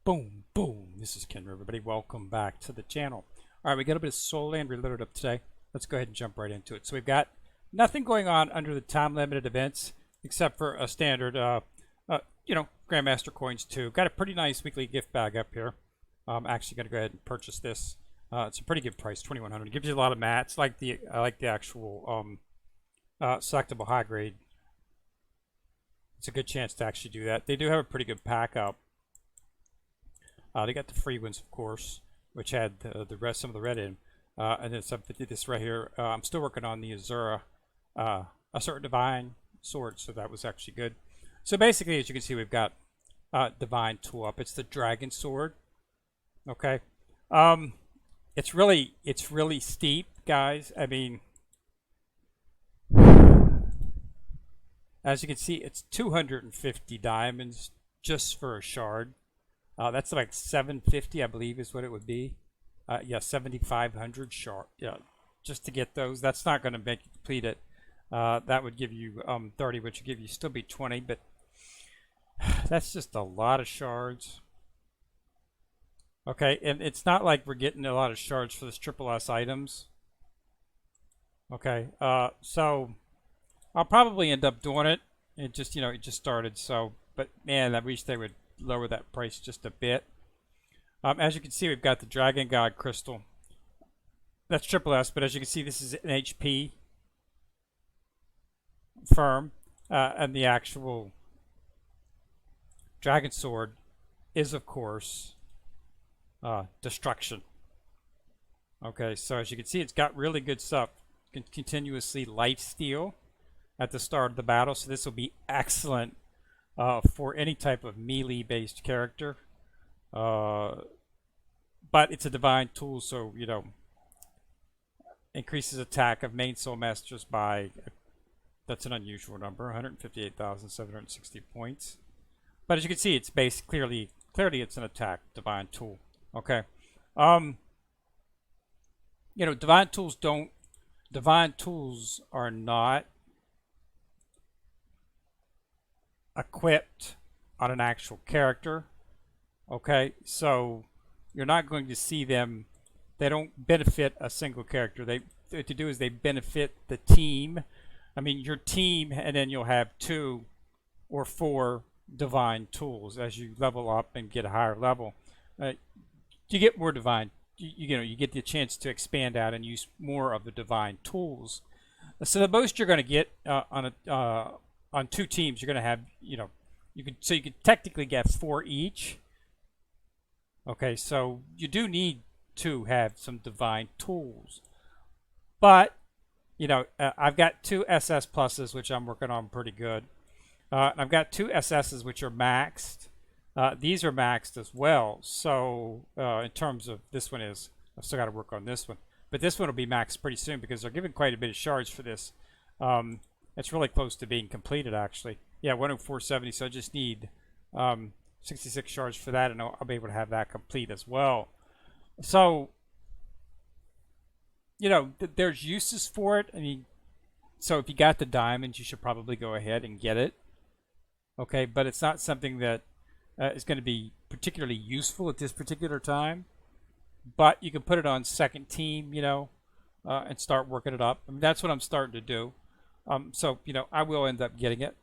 Boom, boom. This is Ken, everybody. Welcome back to the channel. All right, we got a bit of Soul Land Reloaded up today. Let's go ahead and jump right into it. So we've got nothing going on under the time-limited events except for a standard, Grandmaster Coins 2. Got a pretty nice weekly gift bag up here. I'm actually going to go ahead and purchase this. It's a pretty good price, 2,100. It gives you a lot of mats. I like the actual selectable high grade. It's a good chance to actually do that. They do have a pretty good pack up. They got the free ones, of course, which had some of the red in, and then some. This right here. I'm still working on the Azura, Assert Divine sword, so that was actually good. So basically, as you can see, we've got Divine tool up. It's the Dragon sword. Okay, it's really steep, guys. I mean, as you can see, it's 250 diamonds just for a shard. That's like 750, I believe, is what it would be. Yeah, 7,500 shard. Yeah, just to get those. That's not going to make you complete it. That would give you 30, which would give you still be 20, but that's just a lot of shards. Okay, and it's not like we're getting a lot of shards for this triple S items. Okay, so I'll probably end up doing it. It just started. So, but man, I wish they would lower that price just a bit. As you can see, we've got the Dragon God Crystal. That's triple S, but as you can see, this is an HP firm, and the actual Dragon Sword is, of course, Destruction. Okay, so as you can see, it's got really good stuff. Continuously life steal at the start of the battle, so this will be excellent for any type of melee-based character, but it's a divine tool, so increases attack of main soul masters by that's an unusual number, 158,760 points. But as you can see, it's based clearly it's an attack divine tool. Okay, divine tools are not equipped on an actual character. Okay, so you're not going to see them. They don't benefit a single character. What they do is they benefit the team. I mean, your team, and then you'll have 2 or 4 divine tools as you level up and get a higher level. You get more divine. You get the chance to expand out and use more of the divine tools. So the most you're going to get on 2 teams, you're going to have, you could technically get 4 each. Okay, so you do need to have some divine tools. But, I've got 2 SS pluses, which I'm working on pretty good. I've got 2 SSs, which are maxed. These are maxed as well. So in terms of this one I've still got to work on this one. But this one will be maxed pretty soon because they're giving quite a bit of shards for this. It's really close to being completed, actually. Yeah, 10470, so I just need 66 shards for that, and I'll be able to have that complete as well. So, there's uses for it. I mean, so if you got the diamonds, you should probably go ahead and get it. Okay, but it's not something that is going to be particularly useful at this particular time. But you can put it on second team, and start working it up. I mean, that's what I'm starting to do. So I will end up getting it.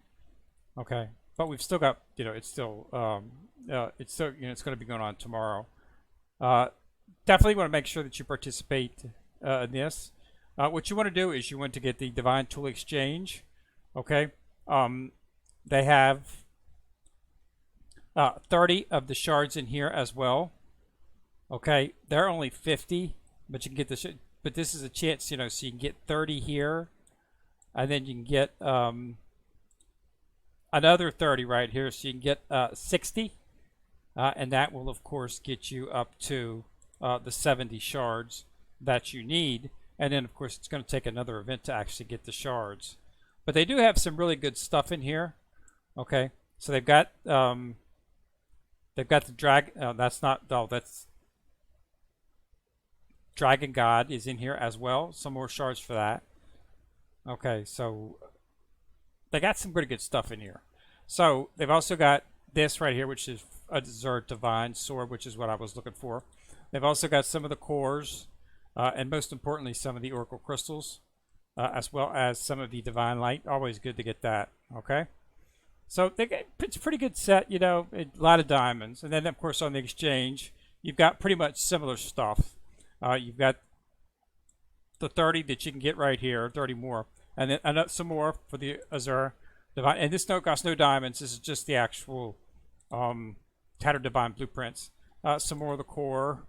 Okay, but we've still got it's still it's going to be going on tomorrow. Definitely want to make sure that you participate in this. What you want to do is you want to get the Divine Tool Exchange. Okay, they have 30 of the shards in here as well. Okay, they're only 50, but you can get this. But this is a chance, so you can get 30 here. And then you can get another 30 right here, so you can get 60. And that will, of course, get you up to the 70 shards that you need. And then, of course, it's going to take another event to actually get the shards. But they do have some really good stuff in here. Okay, so they've got the dragon. That's Dragon God is in here as well. Some more shards for that. Okay, so they got some pretty good stuff in here. So they've also got this right here, which is a Desert Divine Sword, which is what I was looking for. They've also got some of the cores, and most importantly, some of the Oracle Crystals, as well as some of the Divine Light. Always good to get that, okay? So it's a pretty good set, you know, a lot of diamonds. And then, of course, on the exchange, you've got pretty much similar stuff. You've got the 30 that you can get right here, 30 more. And then some more for the Azure Divine. And this don't cost no diamonds. This is just the actual Tattered Divine blueprints. Some more of the core.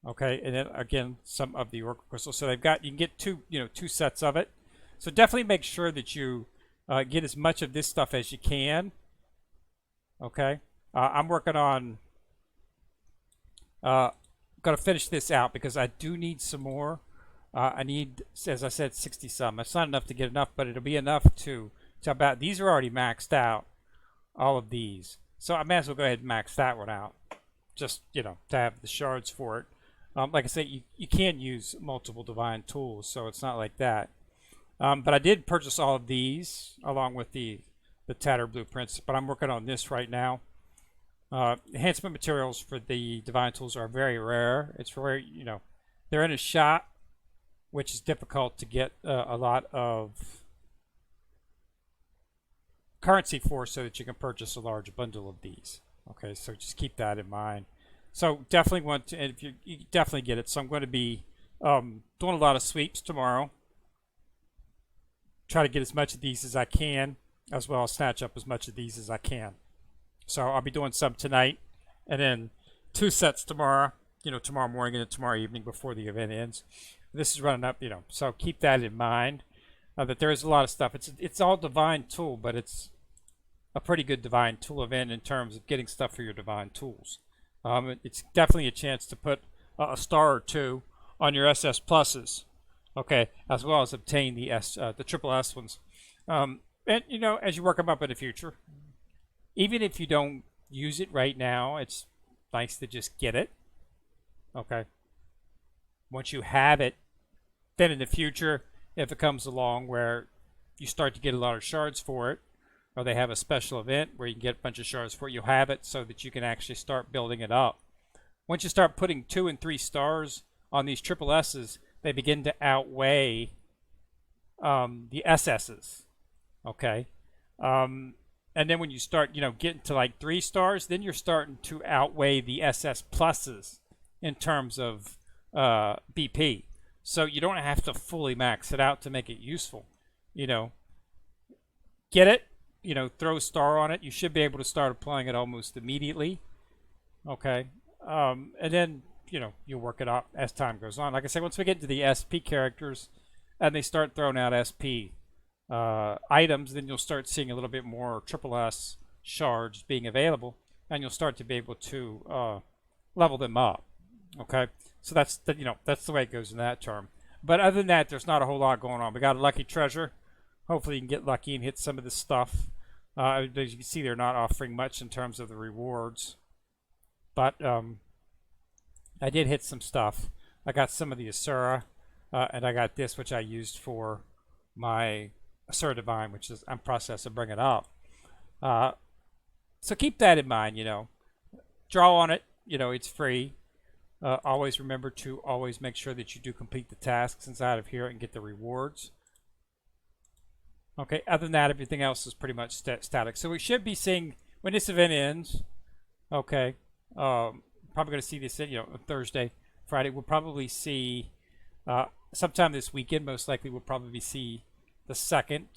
Okay, and then again, some of the Oracle Crystals. So you can get two sets of it. So definitely make sure that you get as much of this stuff as you can. Okay, I'm working on going to finish this out because I do need some more. I need, as I said, 60 some. It's not enough to get enough, but it'll be enough to about. These are already maxed out, all of these. So I may as well go ahead and max that one out, just to have the shards for it. Like I said, you can use multiple divine tools, so it's not like that. But I did purchase all of these along with the Tattered blueprints, but I'm working on this right now. Enhancement materials for the divine tools are very rare. It's very, they're in a shop, which is difficult to get a lot of currency for, so that you can purchase a large bundle of these. Okay, so just keep that in mind. So definitely want to, and if you definitely get it. So I'm going to be doing a lot of sweeps tomorrow. Try to get as much of these as I can, as well as snatch up as much of these as I can. So I'll be doing some tonight, and then 2 sets tomorrow. Tomorrow morning and tomorrow evening before the event ends. This is running up, so keep that in mind. That there is a lot of stuff. It's all divine tool, but it's a pretty good divine tool event in terms of getting stuff for your divine tools. It's definitely a chance to put a star or 2 on your SS pluses, okay, as well as obtain the triple S ones. And as you work them up in the future, even if you don't use it right now, it's nice to just get it. Okay. Once you have it, then in the future, if it comes along where you start to get a lot of shards for it, or they have a special event where you can get a bunch of shards for it, you'll have it so that you can actually start building it up. Once you start putting 2 and 3 stars on these triple S's, they begin to outweigh the SS's. Okay. And then when you start, getting to like 3 stars, then you're starting to outweigh the SS pluses in terms of BP. So you don't have to fully max it out to make it useful. Get it, throw a star on it. You should be able to start applying it almost immediately. Okay. And then, you'll work it up as time goes on. Like I said, once we get to the SP characters and they start throwing out SP items, then you'll start seeing a little bit more triple S shards being available, and you'll start to be able to level them up. Okay, so that's the way it goes in that term. But other than that, there's not a whole lot going on. We got a lucky treasure. Hopefully you can get lucky and hit some of this stuff. As you can see, they're not offering much in terms of the rewards, but I did hit some stuff. I got some of the Asura, and I got this, which I used for my Asura Divine, which is I'm process of bringing up. So keep that in mind. Draw on it. It's free. Always remember to always make sure that you do complete the tasks inside of here and get the rewards. Okay, other than that, everything else is pretty much static. So we should be seeing, when this event ends, okay, probably going to see this, on Thursday, Friday, we'll probably see, sometime this weekend, most likely we'll probably see the second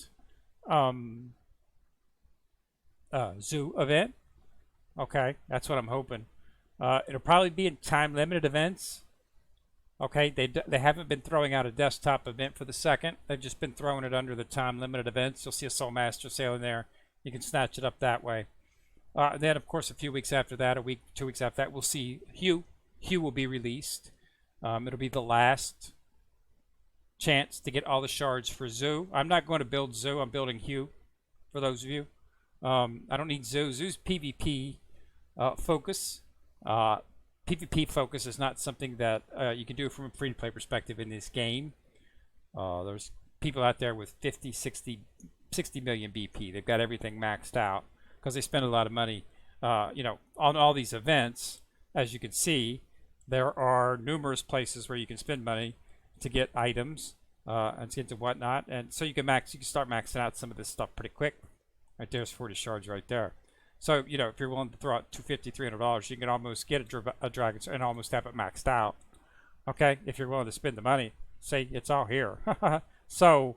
zoo event. Okay, that's what I'm hoping. It'll probably be in time-limited events. Okay, they haven't been throwing out a desktop event for the second. They've just been throwing it under the time-limited events. You'll see a Soul Master sale in there. You can snatch it up that way. Then, of course, a few weeks after that, a week, 2 weeks after that, we'll see Hue. Hue will be released. It'll be the last chance to get all the shards for Zoo. I'm not going to build Zoo. I'm building Hue, for those of you. I don't need Zoo. Zoo's PvP focus. PvP focus is not something that you can do from a free-to-play perspective in this game. There's people out there with 50, 60 million BP. They've got everything maxed out because they spend a lot of money on all these events, as you can see, there are numerous places where you can spend money to get items and skins and whatnot, and so you can start maxing out some of this stuff pretty quick. Right there's 40 shards right there. So if you're willing to throw out $250, $300, you can almost get a dragon and almost have it maxed out. Okay, if you're willing to spend the money, say it's all here. So,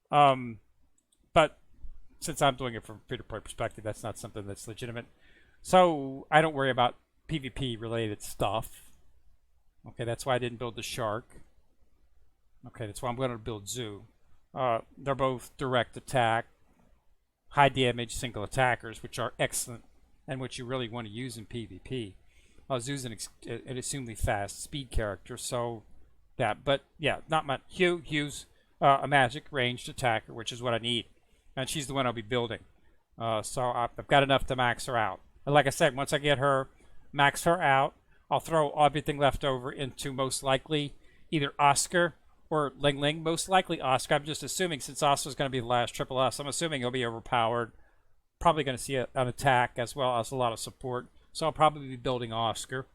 but since I'm doing it from a free-to-play perspective, that's not something that's legitimate. So I don't worry about PvP related stuff. Okay, that's why I didn't build the shark. Okay, that's why I'm going to build Zoo. They're both direct attack, high damage single attackers, which are excellent and which you really want to use in PvP. Zoo's an assumedly fast speed character, so that. But yeah, not much. Hugh's a magic ranged attacker, which is what I need, and she's the one I'll be building. So I've got enough to max her out. And like I said, once I get her, max her out, I'll throw everything left over into most likely either Oscar or Ling Ling. Most likely Oscar. I'm just assuming since Oscar's going to be the last SSS, I'm assuming he'll be overpowered. Probably going to see an attack as well as a lot of support. So I'll probably be building Oscar.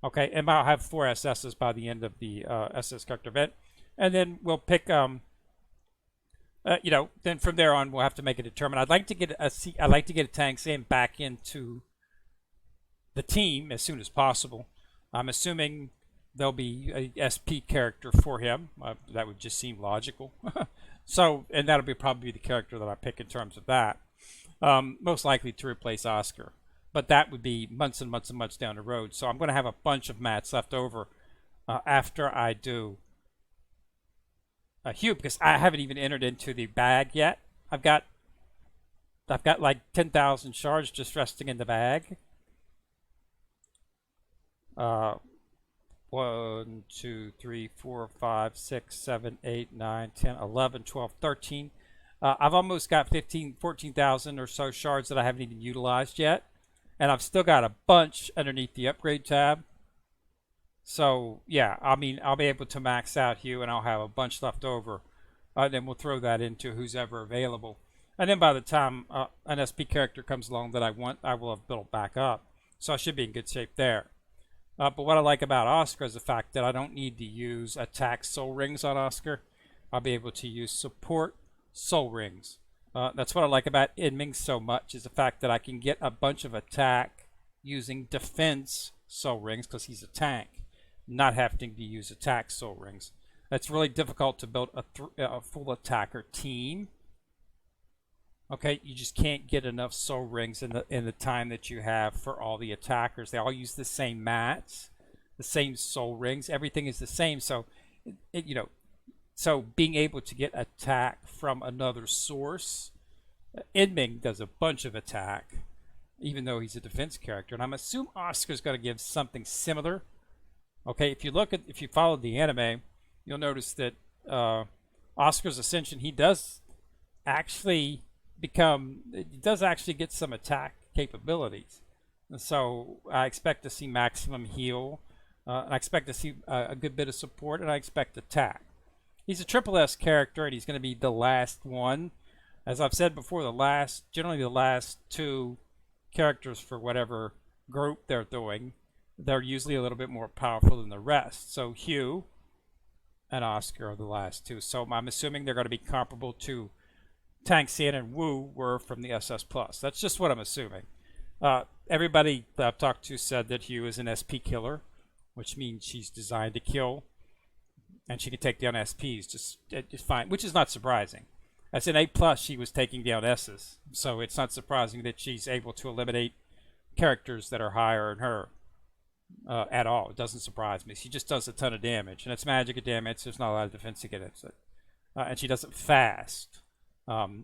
Okay, and I'll have 4 SSs by the end of the SS character event. And then we'll pick, then from there on we'll have to make a determination. I'd like to get a Tang Sam back into the team as soon as possible. I'm assuming there'll be a SP character for him. That would just seem logical. So, and that'll be probably the character that I pick in terms of that. Most likely to replace Oscar. But that would be months and months and months down the road. So I'm going to have a bunch of mats left over after I do Hugh, because I haven't even entered into the bag yet. I've got like 10,000 shards just resting in the bag. 1, 2, 3, 4, 5, 6, 7, 8, 9, 10, 11, 12, 13. I've almost got 14,000 or so shards that I haven't even utilized yet. And I've still got a bunch underneath the upgrade tab. So, yeah, I mean, I'll be able to max out Hugh, and I'll have a bunch left over. Then we'll throw that into who's ever available. And then by the time an SP character comes along that I want, I will have built back up. So I should be in good shape there. But what I like about Oscar is the fact that I don't need to use attack soul rings on Oscar. I'll be able to use support soul rings. That's what I like about Inming so much, is the fact that I can get a bunch of attack using defense soul rings because he's a tank, not having to use attack soul rings. It's really difficult to build a full attacker team. Okay, you just can't get enough soul rings in the time that you have for all the attackers. They all use the same mats, the same soul rings. Everything is the same. So, so being able to get attack from another source, Inming does a bunch of attack, even though he's a defense character. And I'm assuming Oscar's going to give something similar. Okay, if you follow the anime, you'll notice that Oscar's Ascension, he does actually get some attack capabilities. And so I expect to see maximum heal, and I expect to see a good bit of support, and I expect attack. He's a SSS character, and he's going to be the last one. As I've said before, generally the last 2 characters for whatever group they're doing, they're usually a little bit more powerful than the rest. So Hugh and Oscar are the last 2. So I'm assuming they're going to be comparable to Tang San and Wu were from the SS Plus. That's just what I'm assuming. Everybody that I've talked to said that Hugh is an SP killer, which means she's designed to kill, and she can take down SPs just fine, which is not surprising. As an A+, she was taking down S's, so it's not surprising that she's able to eliminate characters that are higher than her at all. It doesn't surprise me. She just does a ton of damage, and it's magic damage. There's not a lot of defense against it, and she does it fast.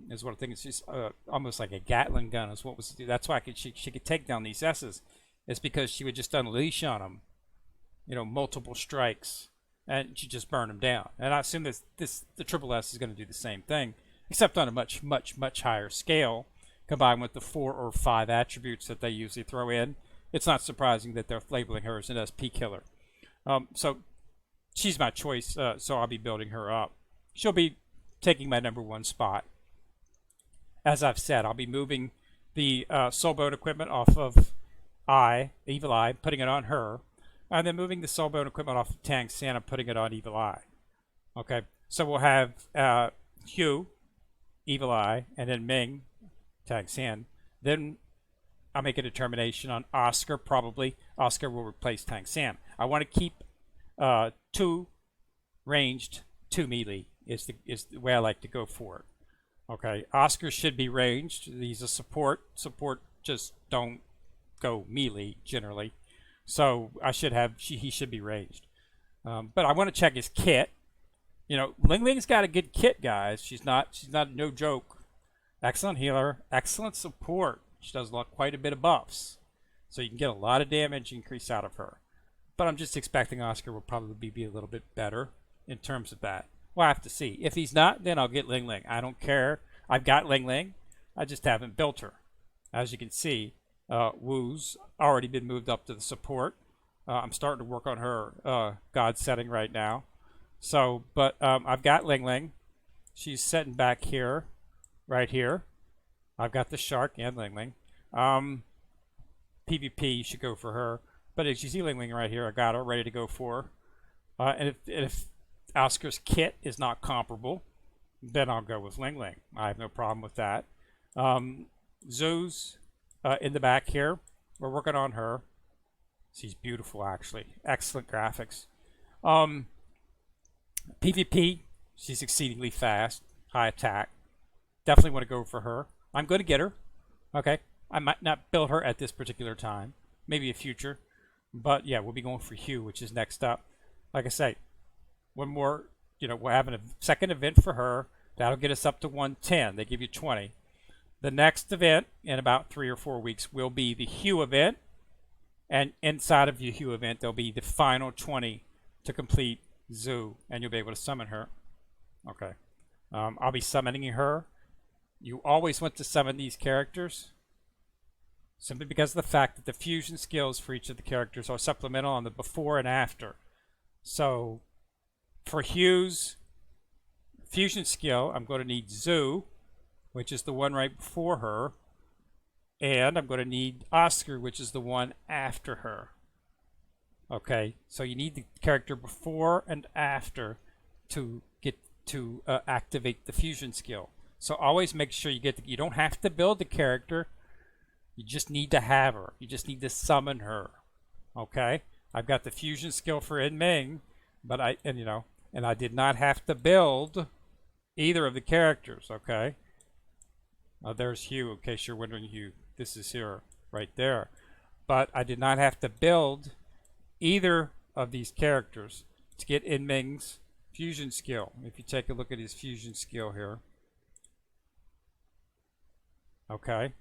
Is what I think. It's just almost like a Gatling gun. Is what was. That's why she could take down these S's. It's because she would just unleash on them, multiple strikes, and she just burn them down. And I assume the SSS is going to do the same thing, except on a much, much, much higher scale, combined with the 4 or 5 attributes that they usually throw in. It's not surprising that they're labeling her as an SP killer. So she's my choice, so I'll be building her up. She'll be taking my #1 spot. As I've said, I'll be moving the soulbone equipment off of Evil Eye, putting it on her, and then moving the soulbone equipment off of Tang San and putting it on Evil Eye. Okay, so we'll have Hugh, Evil Eye, and then Ming, Tang San. Then I'll make a determination on Oscar. Probably Oscar will replace Tang San. I want to keep 2 ranged, 2 melee is the way I like to go for it. Okay, Oscar should be ranged. He's a support. Support just don't go melee generally, so I should have he should be ranged. But I want to check his kit. You know, Ling Ling's got a good kit, guys. She's not no joke. Excellent healer, excellent support. She does quite a bit of buffs, so you can get a lot of damage increase out of her. But I'm just expecting Oscar will probably be a little bit better in terms of that. We'll have to see. If he's not, then I'll get Ling Ling. I don't care. I've got Ling Ling. I just haven't built her. As you can see, Wu's already been moved up to the support. I'm starting to work on her God setting right now. So, but I've got Ling Ling. She's sitting back here, right here. I've got the Shark and Ling Ling. PvP, you should go for her. But as you see Ling Ling right here, I got her ready to go for her. And if Oscar's kit is not comparable, then I'll go with Ling Ling. I have no problem with that. Zoo's in the back here. We're working on her. She's beautiful, actually. Excellent graphics. PvP, she's exceedingly fast. High attack. Definitely want to go for her. I'm going to get her. Okay. I might not build her at this particular time. Maybe a future. But yeah, we'll be going for Hugh, which is next up. Like I say, one more, you know, we're having a second event for her. That'll get us up to 110. They give you 20. The next event in about 3 or 4 weeks will be the Hugh event. And inside of the Hugh event, there'll be the final 20 to complete Zoo. And you'll be able to summon her. Okay. I'll be summoning her. You always want to summon these characters, simply because of the fact that the fusion skills for each of the characters are supplemental on the before and after. So, for Hugh's fusion skill, I'm going to need Zoo, which is the one right before her, and I'm going to need Oscar, which is the one after her. Okay, so you need the character before and after to get to activate the fusion skill. So always make sure you get you don't have to build the character. You just need to have her. You just need to summon her. Okay? I've got the fusion skill for In Ming, but I did not have to build either of the characters, okay? There's Hugh, in case you're wondering Hugh. This is here, right there. But I did not have to build either of these characters to get In Ming's fusion skill. If you take a look at his fusion skill here. Okay,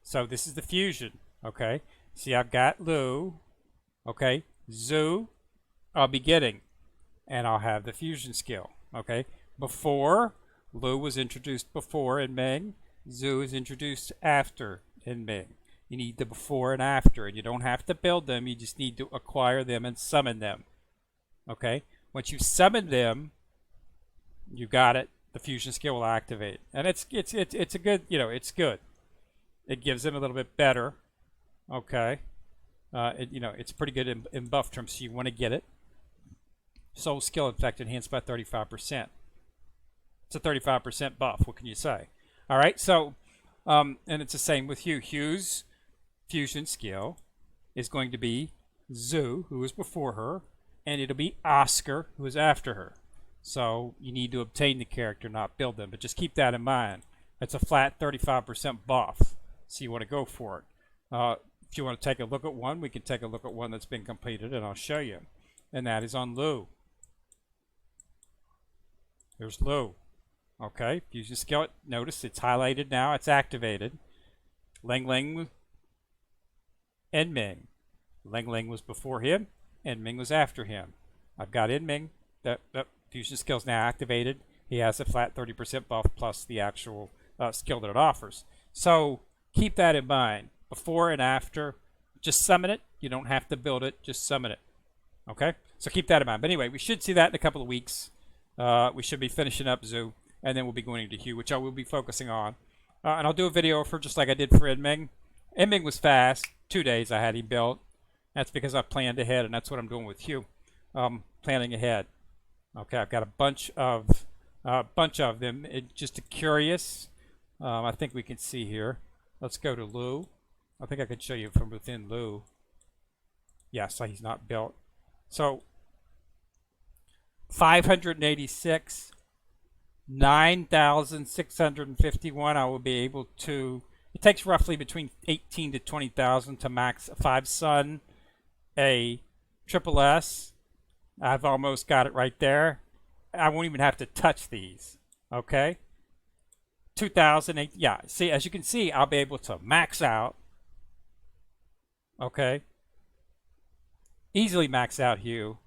so this is the fusion. Okay, see, I've got Lu. Okay, Zoo, I'll be getting, and I'll have the fusion skill. Okay, before Lu was introduced before In Ming, Zoo is introduced after In Ming. You need the before and after, and you don't have to build them. You just need to acquire them and summon them. Okay, once you summon them, you got it. The fusion skill will activate, and it's a good, it's good. It gives them a little bit better. Okay. It's pretty good in buff terms, so you want to get it. Soul skill, in fact, enhanced by 35%. It's a 35% buff. What can you say? All right. So, and it's the same with Hugh. Hugh's fusion skill is going to be Zoo, who was before her, and it'll be Oscar, who is after her. So you need to obtain the character, not build them. But just keep that in mind. It's a flat 35% buff. So you want to go for it. If you want to take a look at one, we can take a look at one that's been completed, and I'll show you. And that is on Lu. There's Lu. Okay, fusion skill. Notice it's highlighted now. It's activated. Ling Ling and Ming. Ling Ling was before him, and Ming was after him. I've got In Ming. The fusion skill is now activated. He has a flat 30% buff plus the actual skill that it offers. So keep that in mind. Before and after, just summon it. You don't have to build it, just summon it. Okay? So keep that in mind. But anyway, we should see that in a couple of weeks. We should be finishing up Zoo, and then we'll be going into Hugh, which I will be focusing on And I'll do a video for just like I did for Inming. Inming was fast. 2 days I had him built. That's because I planned ahead, and that's what I'm doing with Hugh. Planning ahead. Okay, I've got a bunch of them. Just curious. I think we can see here. Let's go to Lou. I think I could show you from within Lou. Yeah, so he's not built. So 586, 9,651. I will be able to. It takes roughly between 18 to 20,000 to max a 5-sun, a triple S. I've almost got it right there. I won't even have to touch these. Okay. 2008. Yeah. See, as you can see, I'll be able to max out. Okay. Easily max out Hugh.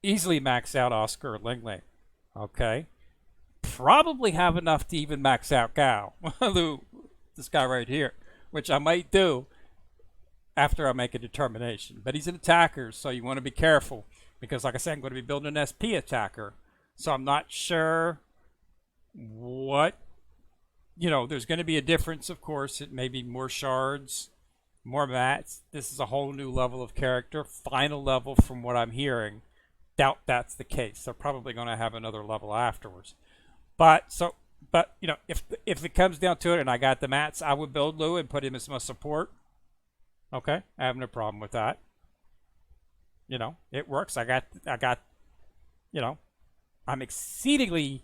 Easily max out Oscar or Ling Ling. Okay. Probably have enough to even max out Gao. Lou, this guy right here, which I might do after I make a determination. But he's an attacker, so you want to be careful. Because like I said, I'm going to be building an SP attacker. So I'm not sure what, there's going to be a difference, of course. It may be more shards, more mats. This is a whole new level of character. Final level from what I'm hearing. Doubt that's the case. They're probably going to have another level afterwards. But if it comes down to it and I got the mats, I would build Lou and put him as my support. Okay, I have no problem with that. It works. I got, I'm exceedingly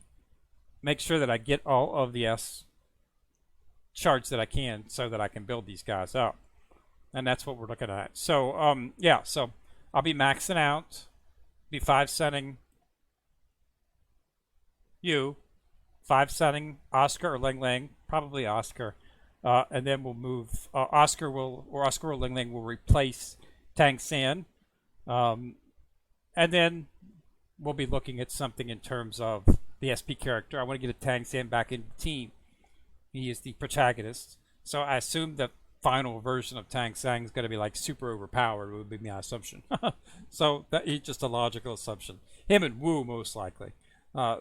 make sure that I get all of the S shards that I can so that I can build these guys up. And that's what we're looking at. So, yeah, so I'll be maxing out, be 5-sunning you, 5-sunning Oscar or Ling Ling, probably Oscar. And then we'll move, Oscar or Ling Ling will replace Tang San. And then we'll be looking at something in terms of the SP character. I want to get a Tang San back in the team. He is the protagonist. So I assume the final version of Tang San is going to be like super overpowered, would be my assumption. So that's just a logical assumption. Him and Wu, most likely.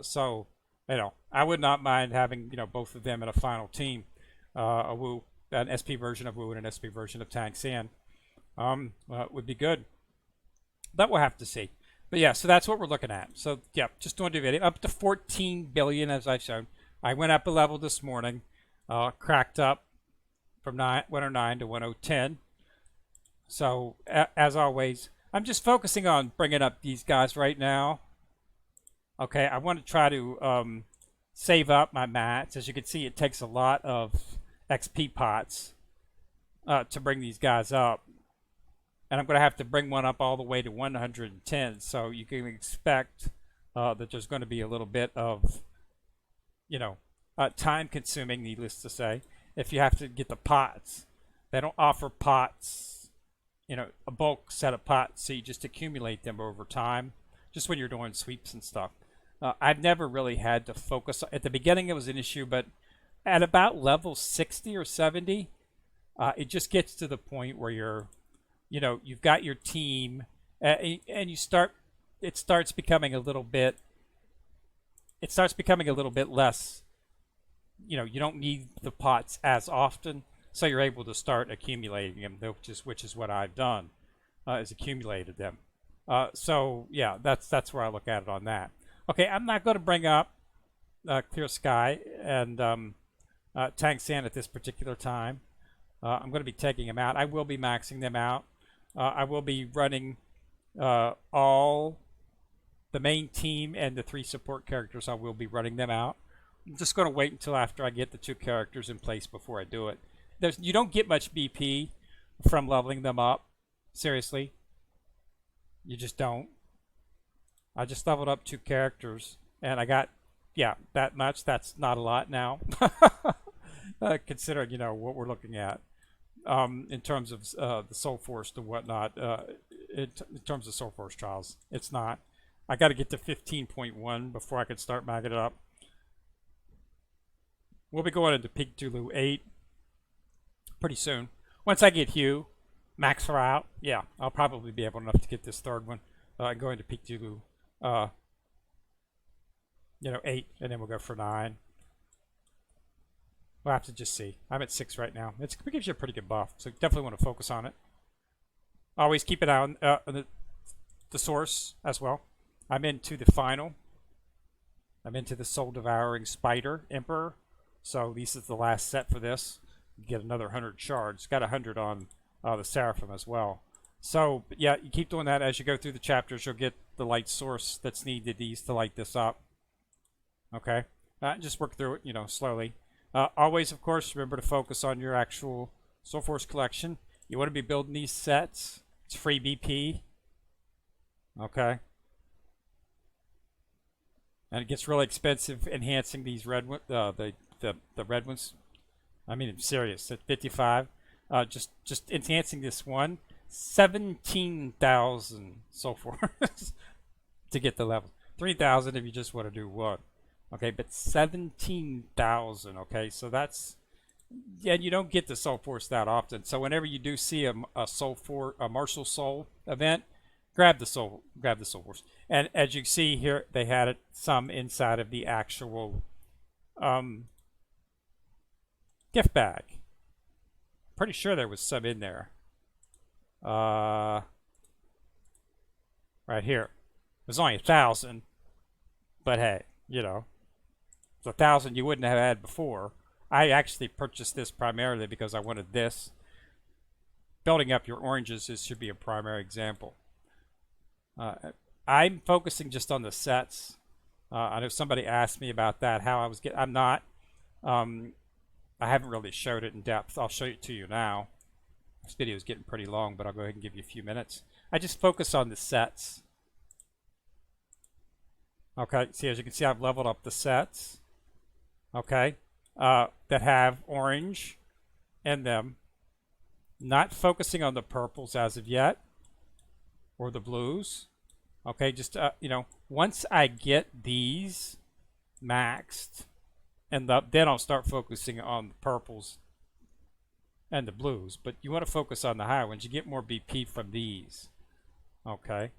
So, I would not mind having, both of them in a final team. A Wu, an SP version of Wu and an SP version of Tang San. Would be good. That we'll have to see. But yeah, so that's what we're looking at. So yeah, just doing the video. Up to 14 billion as I've shown. I went up a level this morning. Cracked up from 109 to 1010. So as always, I'm just focusing on bringing up these guys right now. Okay, I want to try to save up my mats. As you can see, it takes a lot of XP pots to bring these guys up. And I'm going to have to bring one up all the way to 110. So you can expect that there's going to be a little bit of, time consuming, needless to say, if you have to get the pots. They don't offer pots, a bulk set of pots, so you just accumulate them over time, just when you're doing sweeps and stuff. I've never really had to focus. At the beginning, it was an issue, but at about level 60 or 70, it just gets to the point where you've got your team, and it starts becoming a little bit less, you don't need the pots as often, so you're able to start accumulating them, which is what I've done, is accumulated them. So yeah, that's where I look at it on that. Okay, I'm not going to bring up Clear Sky and Tang San at this particular time. I'm going to be taking them out. I will be maxing them out. I will be running all the main team and the 3 support characters. I will be running them out. I'm just going to wait until after I get the 2 characters in place before I do it. You don't get much BP from leveling them up. Seriously. You just don't. I just leveled up 2 characters, and I got, that much. That's not a lot now. Considering, what we're looking at. In terms of the Soul Force and whatnot, in terms of Soul Force trials, it's not. I got to get to 15.1 before I can start magging it up. We'll be going into Peak Tulu 8 pretty soon. Once I get Hugh, max her out, yeah, I'll probably be able enough to get this 3rd one. Going to Peak Tulu, 8, and then we'll go for 9. We'll have to just see. I'm at 6 right now. It gives you a pretty good buff, so definitely want to focus on it. Always keep it out on the source as well. I'm into the final. I'm into the Soul Devouring Spider Emperor. So this is the last set for this. You get another 100 shards. Got 100 on the Seraphim as well. So yeah, you keep doing that as you go through the chapters. You'll get the light source that's needed to light this up. Okay, just work through it, you know, slowly. Always, of course, remember to focus on your actual Soul Force collection. You want to be building these sets. It's free BP. Okay. And it gets really expensive enhancing these red the red ones. I mean, I'm serious. At 55, just enhancing this one, 17,000 Soul Force to get the level. 3,000 if you just want to do one. Okay, but 17,000. Okay, so that's, yeah, you don't get the Soul Force that often. So whenever you do see a Martial Soul event, grab the Soul Force. And as you see here, they had it some inside of the actual gift bag. Pretty sure there was some in there. Right here. It was only 1,000, but hey, you know. 1,000 you wouldn't have had before. I actually purchased this primarily because I wanted this. Building up your oranges should be a primary example. I'm focusing just on the sets. I know somebody asked me about that, how I was getting. I'm not. I haven't really showed it in depth. I'll show it to you now. This video is getting pretty long, but I'll go ahead and give you a few minutes. I just focus on the sets. Okay, see, as you can see, I've leveled up the sets. Okay, that have orange in them. Not focusing on the purples as of yet, or the blues. Okay, just you know, once I get these maxed, and then I'll start focusing on the purples and the blues. But you want to focus on the higher ones. You get more BP from these. Okay,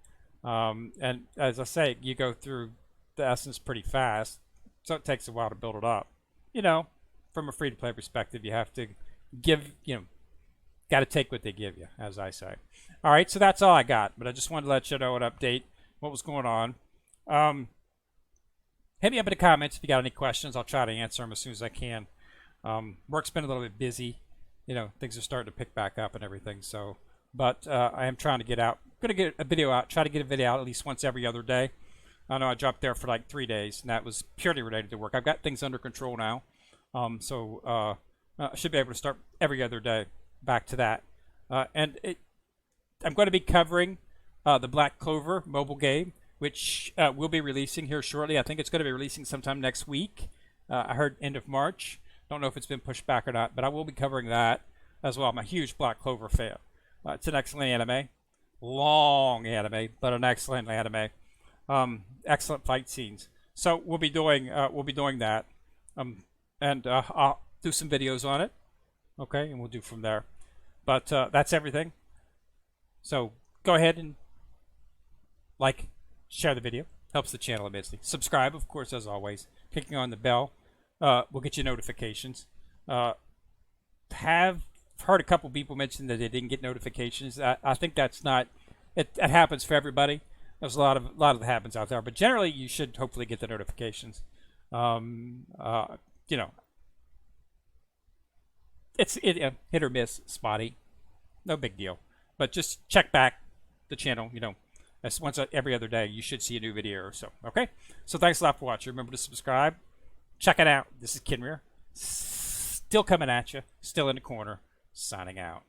and as I say, you go through the essence pretty fast, so it takes a while to build it up. You know, from a free-to-play perspective, you have to give, you know, got to take what they give you, as I say. All right, so that's all I got, but I just wanted to let you know an update, what was going on. Hit me up in the comments if you got any questions. I'll try to answer them as soon as I can. Work's been a little bit busy. You know, things are starting to pick back up and everything. So, but I am trying to get out. Going to get a video out. Try to get a video out at least once every other day. I know I dropped there for like 3 days, and that was purely related to work. I've got things under control now, so I should be able to start every other day back to that. And I'm going to be covering the Black Clover mobile game, which we'll be releasing here shortly. I think it's going to be releasing sometime next week. I heard end of March. Don't know if it's been pushed back or not, but I will be covering that as well. I'm a huge Black Clover fan. It's an excellent anime. Long anime, but an excellent anime. Excellent fight scenes. So we'll be doing that, and I'll do some videos on it. Okay, and we'll do from there. But that's everything. So go ahead and like, share the video. Helps the channel immensely. Subscribe, of course, as always. Clicking on the bell will get you notifications. Have heard a couple people mention that they didn't get notifications. I think that's not. It happens for everybody. There's a lot of that happens out there, but generally you should hopefully get the notifications. You know, it's hit or miss, spotty, no big deal. But just check back the channel. You know, as once every other day you should see a new video or so. Okay, so thanks a lot for watching. Remember to subscribe. Check it out. This is Kinrir, still coming at you, still in the corner, signing out.